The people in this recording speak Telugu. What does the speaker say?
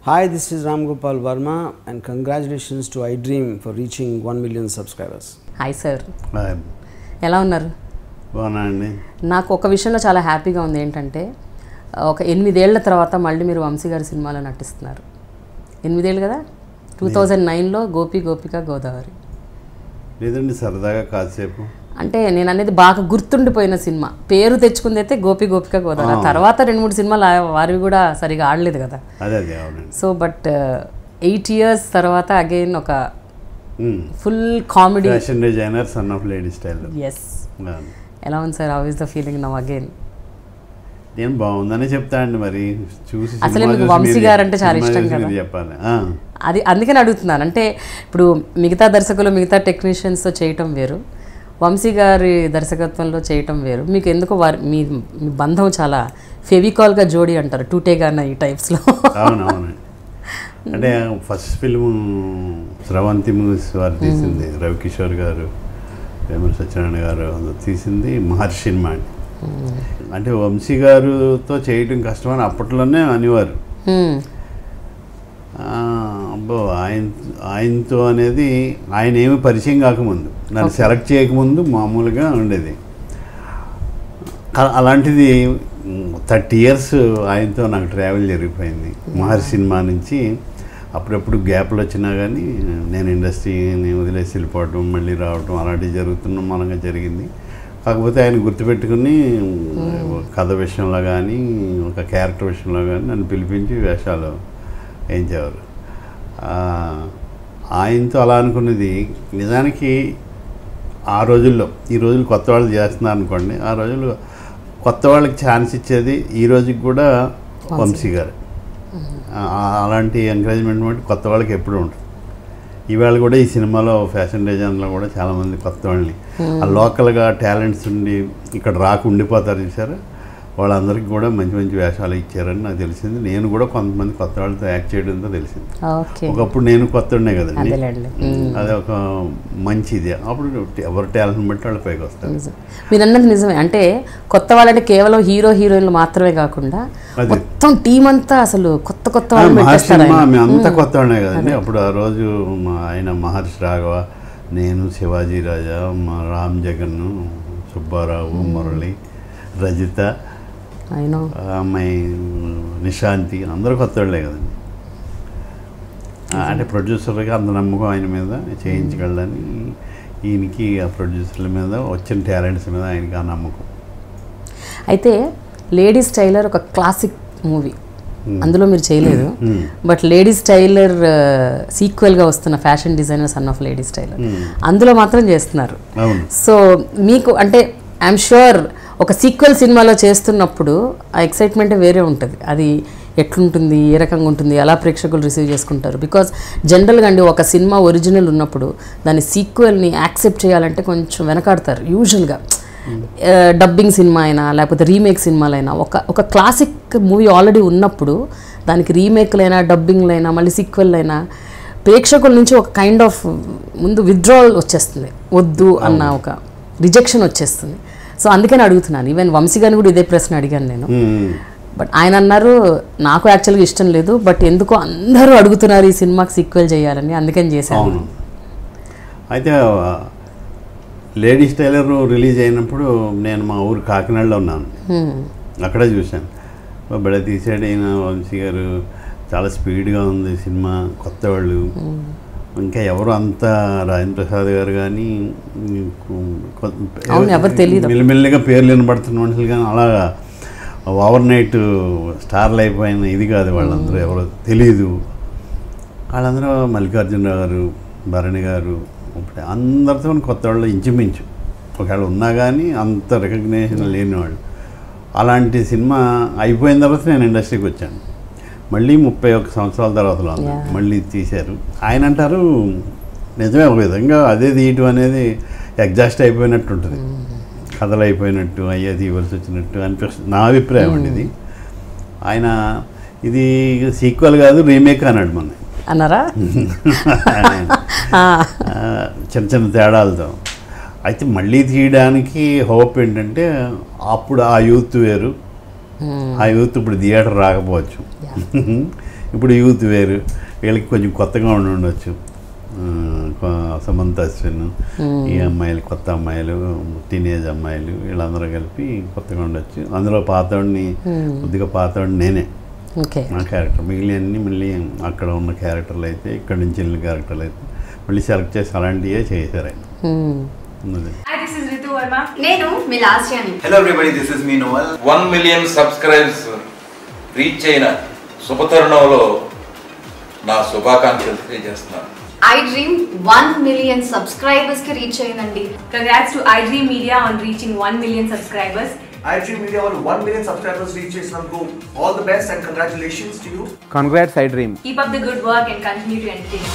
Hi, this is Ram Gopal Verma and congratulations to iDream for reaching 1 million subscribers. Hi sir. Hi. ఎలా ఉన్నారు? బాగున్నాండి. నాకు ఒక విషయంలో చాలా హ్యాపీగా ఉంది, ఏంటంటే ఒక 8 ఏళ్ల తర్వాత మళ్ళీ మీరు వంశీ గారి సినిమాలో నటిస్తున్నారు. 8 ఏళ్ళు కదా, 2009లో గోపి గోపిక గోదావరి. లేదండి, సరదాగా కాసేపు. అంటే నేను అనేది బాగా గుర్తుండిపోయిన సినిమా, పేరు తెచ్చుకుంది అయితే గోపి గోపిక గోదావరి. తర్వాత 2-3 సినిమాలు వారివి కూడా సరిగా ఆడలేదు కదా. అదే అవునండి. సో బట్ 8 years తర్వాత అగైన్ ఒక full comedy. Fashion designer, son of lady style. Yes. ఎలా ఉంది sir, how is the feeling now again? నేను బాగుందని చెప్తానండి, మరి చూసి అసలే మీకు వంశీ గారు అంటే చాలా ఇష్టం కదా, చెప్పాలి. అది అందుకని అడుగుతున్నాను. అంటే ఇప్పుడు మిగతా దర్శకులు మిగతా టెక్నీషియన్స్తో చేయటం వేరు, వంశీ గారి దర్శకత్వంలో చేయటం వేరు. మీకు ఎందుకో మీ బంధం చాలా ఫెవికాల్గా జోడి అంటారు, టూటేగాన ఈ టైప్స్లో. అవునవును. అంటే ఫస్ట్ ఫిల్మ్ స్రవంతి మూవీస్ వారు తీసింది, రవికిషోర్ గారు, వేమూరి సత్యనారాయణ గారు తీసింది మహర్షి సినిమా అండి. అంటే వంశీ గారితో చేయటం కష్టమని అప్పట్లోనే అనేవారు. అబ్బో ఆయనతో అనేది ఆయన ఏమి పరిచయం కాకముందు, నన్ను సెలెక్ట్ చేయకముందు మామూలుగా ఉండేది. అలాంటిది 30 years ఆయనతో నాకు ట్రావెల్ జరిగిపోయింది. మహర్షి సినిమా నుంచి అప్పుడప్పుడు గ్యాప్లు వచ్చినా కానీ నేను ఇండస్ట్రీని వదిలేసి వెళ్ళిపోవటం, మళ్ళీ రావటం అలాంటివి జరుగుతున్న మూలంగా జరిగింది. కాకపోతే ఆయన గుర్తుపెట్టుకుని కథ విషయంలో కానీ ఒక క్యారెక్టర్ విషయంలో కానీ నన్ను పిలిపించి వేషాలు వేయించేవారు. ఆయనతో అలా అనుకున్నది నిజానికి ఆ రోజుల్లో, ఈ రోజులు కొత్త వాళ్ళు చేస్తున్నారు అనుకోండి, ఆ రోజులు కొత్త వాళ్ళకి ఛాన్స్ ఇచ్చేది ఈ రోజుకి కూడా వంశీ గారు. అలాంటి ఎంకరేజ్మెంట్ బట్టి కొత్త వాళ్ళకి ఎప్పుడూ ఉంటుంది. ఈవేళ కూడా ఈ సినిమాలో ఫ్యాషన్ డిజైన్లో కూడా చాలామంది కొత్త వాళ్ళని, ఆ లోకల్గా టాలెంట్స్ ఉండి ఇక్కడ రాకు ఉండిపోతారు చూసారా, వాళ్ళందరికీ కూడా మంచి మంచి వేషాలు ఇచ్చారని నాకు తెలిసింది. నేను కూడా కొంతమంది కొత్త వాళ్ళతో యాక్ట్ చేయడంతో తెలిసింది. ఒకప్పుడు నేను కొత్త ఉండే కదండి, అది ఒక మంచిది. అప్పుడు ఎవరి టాలెంట్ బట్టి వాళ్ళు పైకి వస్తారు. మీరు అన్నది నిజమే. అంటే కొత్త వాళ్ళంటే కేవలం హీరో హీరోయిన్లు మాత్రమే కాకుండా మొత్తం టీం అంతా అసలు కొత్త కొత్త వాళ్ళు. మేమంతా కొత్త వాళ్ళే కదండి. అప్పుడు ఆ రోజు ఆయన మహర్షి రాఘవ, నేను, శివాజీ రాజా, మా రామ్ జగన్, సుబ్బారావు, మురళి, రజిత, అమ్మాయి నిశాంతి, అందరూ కొత్త వాళ్ళే కదండి. అంటే ప్రొడ్యూసర్గా అంత నమ్మకం ఆయన మీద చేయించగలని, ఈయనకి ఆ ప్రొడ్యూసర్ల మీద వచ్చిన టాలెంట్స్ మీద ఆయనకి ఆ నమ్మకం. అయితే లేడీస్ టైలర్ ఒక క్లాసిక్ మూవీ, అందులో మీరు చేయలేదు. బట్ లేడీస్ టైలర్ సీక్వెల్గా వస్తున్న fashion designer, son of ladies tailor, అందులో మాత్రం చేస్తున్నారు. సో మీకు అంటే ఐఎమ్ షూర్ ఒక సీక్వెల్ సినిమాలో చేస్తున్నప్పుడు ఆ ఎక్సైట్మెంటే వేరే ఉంటుంది. అది ఎట్లుంటుంది, ఏ రకంగా ఉంటుంది, ఎలా ప్రేక్షకులు రిసీవ్ చేసుకుంటారు. బికాజ్ జనరల్గా అండి ఒక సినిమా ఒరిజినల్ ఉన్నప్పుడు దాని సీక్వెల్ని యాక్సెప్ట్ చేయాలంటే కొంచెం వెనకాడతారు యూజువల్గా. డబ్బింగ్ సినిమా అయినా లేకపోతే రీమేక్ సినిమాలైనా, ఒక క్లాసిక్ మూవీ ఆల్రెడీ ఉన్నప్పుడు దానికి రీమేక్లైనా డబ్బింగ్లైనా మళ్ళీ సీక్వెల్ అయినా ప్రేక్షకుల నుంచి ఒక కైండ్ ఆఫ్ ముందు విత్డ్రావల్ వచ్చేస్తుంది, వద్దు అన్న ఒక రిజెక్షన్ వచ్చేస్తుంది. సో అందుకని అడుగుతున్నాను. ఈవెన్ వంశీ గారిని కూడా ఇదే ప్రశ్న అడిగాను నేను. బట్ ఆయన అన్నారు నాకు యాక్చువల్గా ఇష్టం లేదు, బట్ ఎందుకో అందరూ అడుగుతున్నారు ఈ సినిమాకి సీక్వెల్ చేయాలని, అందుకని చేశాను. అయితే లేడీస్ టైలర్ రిలీజ్ అయినప్పుడు నేను మా ఊరు కాకినాడలో ఉన్నాను, అక్కడే చూశాను. బడే తీసాడు అయిన వంశీ గారు, చాలా స్పీడ్గా ఉంది సినిమా, కొత్త వాళ్ళు, ఇంకా ఎవరు అంత రాజేంద్ర ప్రసాద్ గారు కానీ మెల్లిమెల్లిగా పేర్లు వినబడుతున్న మనుషులు కానీ అలాగా ఓవర్ నైట్ స్టార్లు అయిపోయిన ఇది కాదు. వాళ్ళందరూ ఎవరో తెలీదు. వాళ్ళందరూ మల్లికార్జునరావు గారు, భరణి గారు, అందరితో కొత్త వాళ్ళు ఇంచుమించు, ఒకవేళ ఉన్నా కానీ అంత రికగ్నేషన్ లేనివాళ్ళు. అలాంటి సినిమా అయిపోయిన తర్వాత నేను ఇండస్ట్రీకి వచ్చాను. మళ్ళీ 31 సంవత్సరాల తర్వాత మళ్ళీ తీశారు. ఆయన అంటారు నిజమే, ఒక విధంగా అదే తీయటం అనేది ఎగ్జాస్ట్ అయిపోయినట్టు ఉంటుంది, కథలు అయిపోయినట్టు, అయ్యే తీయవలసి వచ్చినట్టు అనిపిస్తుంది, నా అభిప్రాయం అండి ఇది. ఆయన ఇది సీక్వెల్ కాదు రీమేక్ అన్నాడు మొన్న, అన్నారా? చిన్న చిన్న తేడాలతో. అయితే మళ్ళీ తీయడానికి హోప్ ఏంటంటే అప్పుడు ఆ యూత్ వేరు, ఆ యూత్ ఇప్పుడు థియేటర్ రాకపోవచ్చు. ఇప్పుడు యూత్ వేరు, వీళ్ళకి కొంచెం కొత్తగా ఉండొచ్చు. సమంత అశ్విన్, ఈ అమ్మాయిలు కొత్త అమ్మాయిలు, టీనేజ్ అమ్మాయిలు, వీళ్ళందరూ కలిపి కొత్తగా ఉండొచ్చు. అందులో పాతవాడిని కొద్దిగా పాతవాడిని నేనే, నా క్యారెక్టర్. మిగిలిన మళ్ళీ అక్కడ ఉన్న క్యారెక్టర్లు అయితే, ఇక్కడ నుంచి వెళ్ళిన క్యారెక్టర్లు అయితే మళ్ళీ సెలెక్ట్ చేసి అలాంటివే చేశారు ఆయన. Hi, this is Ritu Verma. నేను మీ లాస్ట్ యాని. Hello everybody, this is me Noel. 1 million subscribers reach అయిన శుభతరుణంలో నా శుభాకాంక్షలు తెలియజేస్తున్నాను. I Dream 1 million subscribers కి రీచ్ అయ్యిందండి. Congrats to iDream Media on reaching 1 million subscribers. iDream Media వాళ్ళు 1 million subscribers reach చేసినందుకు all the best and congratulations to you. Congrats, iDream. Keep up the good work and continue to entertain.